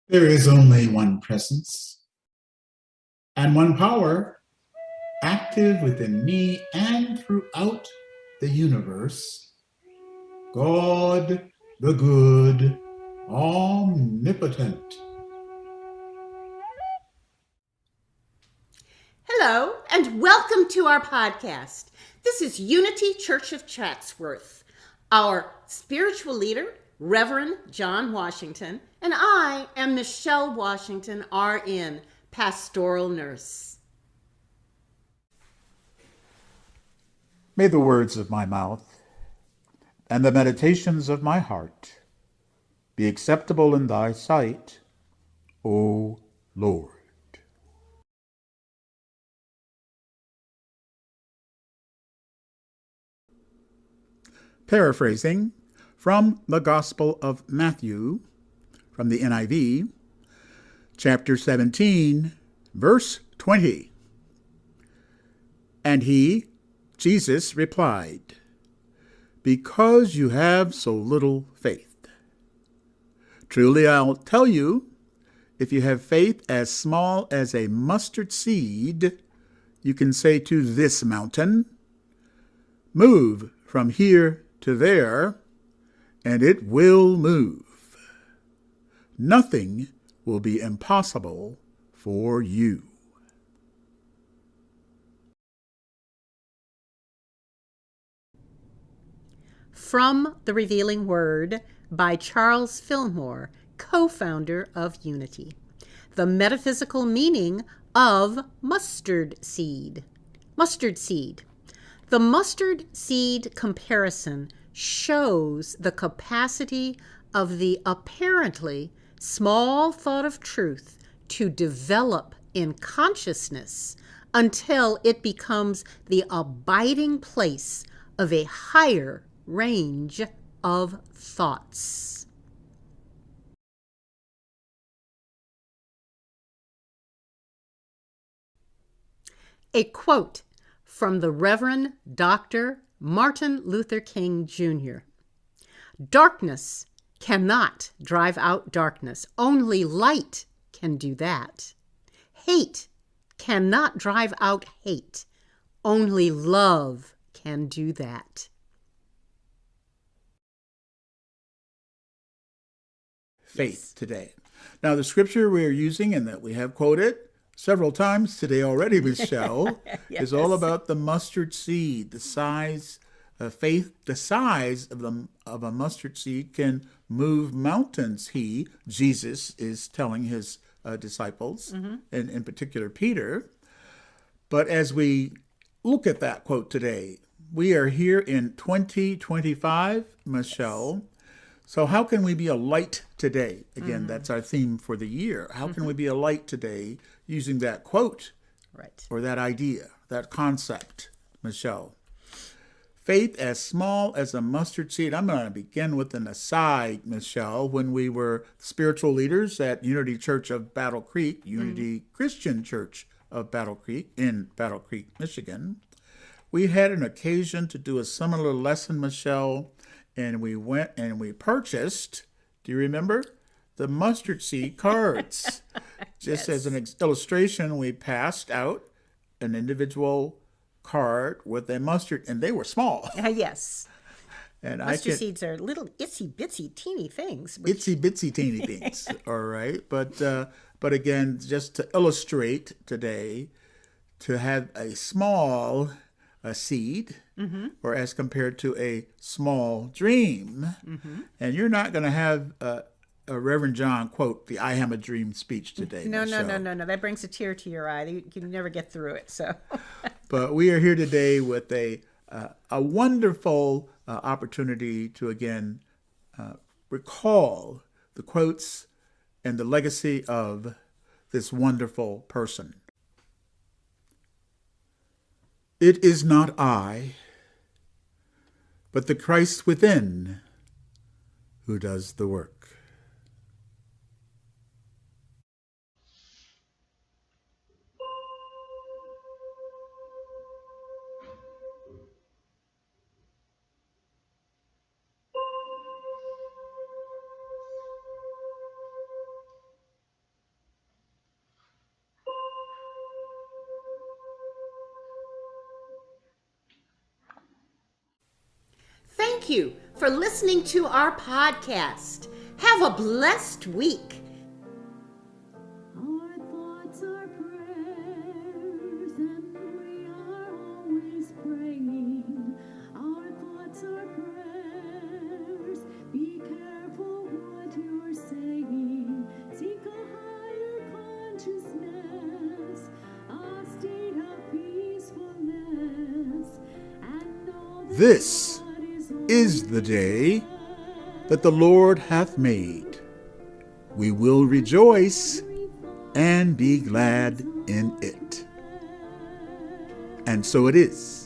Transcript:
There is only one presence and one power active within me and throughout the universe. God, the good, omnipotent. Hello, and welcome to our podcast. This is Unity Church of Chatsworth. Our spiritual leader, Reverend John Washington, and I am Michelle Washington, RN, pastoral nurse. May the words of my mouth and the meditations of my heart be acceptable in thy sight, O Lord. Paraphrasing from the Gospel of Matthew, from the NIV, chapter 17, verse 20. And he, Jesus, replied, "Because you have so little faith. Truly I'll tell you, if you have faith as small as a mustard seed, you can say to this mountain, 'Move from here to there,' and it will move. Nothing will be impossible for you." From the Revealing Word by Charles Fillmore, co-founder of Unity. The metaphysical meaning of mustard seed. Mustard seed. The mustard seed comparison shows the capacity of the apparently small thought of truth to develop in consciousness until it becomes the abiding place of a higher range of thoughts. A quote from the Reverend Dr. Martin Luther King Jr. "Darkness cannot drive out darkness. Only light can do that. Hate cannot drive out hate. Only love can do that." Faith today. Now, the scripture we're using and that we have quoted several times today already, Michelle, Yes. is all about the mustard seed. The size of faith, the size of a mustard seed can move mountains. Jesus, is telling his disciples, and in particular Peter. But as we look at that quote today, we are here in 2025, Michelle. So how can we be a light today? Again, that's our theme for the year. How can we be a light today using that quote Right. or that idea, that concept, Michelle? Faith as small as a mustard seed. I'm going to begin with an aside, Michelle. When we were spiritual leaders at Unity Church of Battle Creek, Unity Christian Church of Battle Creek in Battle Creek, Michigan, we had an occasion to do a similar lesson, Michelle, and we went and we purchased, do you remember? The mustard seed cards. Just as an illustration, we passed out an individual card with a mustard, and they were small. Yes. And Mustard seeds are little itsy bitsy teeny things. itsy bitsy teeny things. All right, but again, just to illustrate today, to have a small seed, or as compared to a small dream, and you're not going to have a Reverend John quote the "I Am a Dream" speech today. No. Michelle. That brings a tear to your eye. You can never get through it. So, But we are here today with a wonderful opportunity to again recall the quotes and the legacy of this wonderful person. "It is not I, but the Christ within who does the work." thank you for listening to our podcast. Have a blessed week. Our thoughts are prayers, and we are always praying. Our thoughts are prayers. Be careful what you're saying. Seek a higher consciousness, a state of peacefulness, and know that This God is the day that the Lord hath made. We will rejoice and be glad in it. And so it is.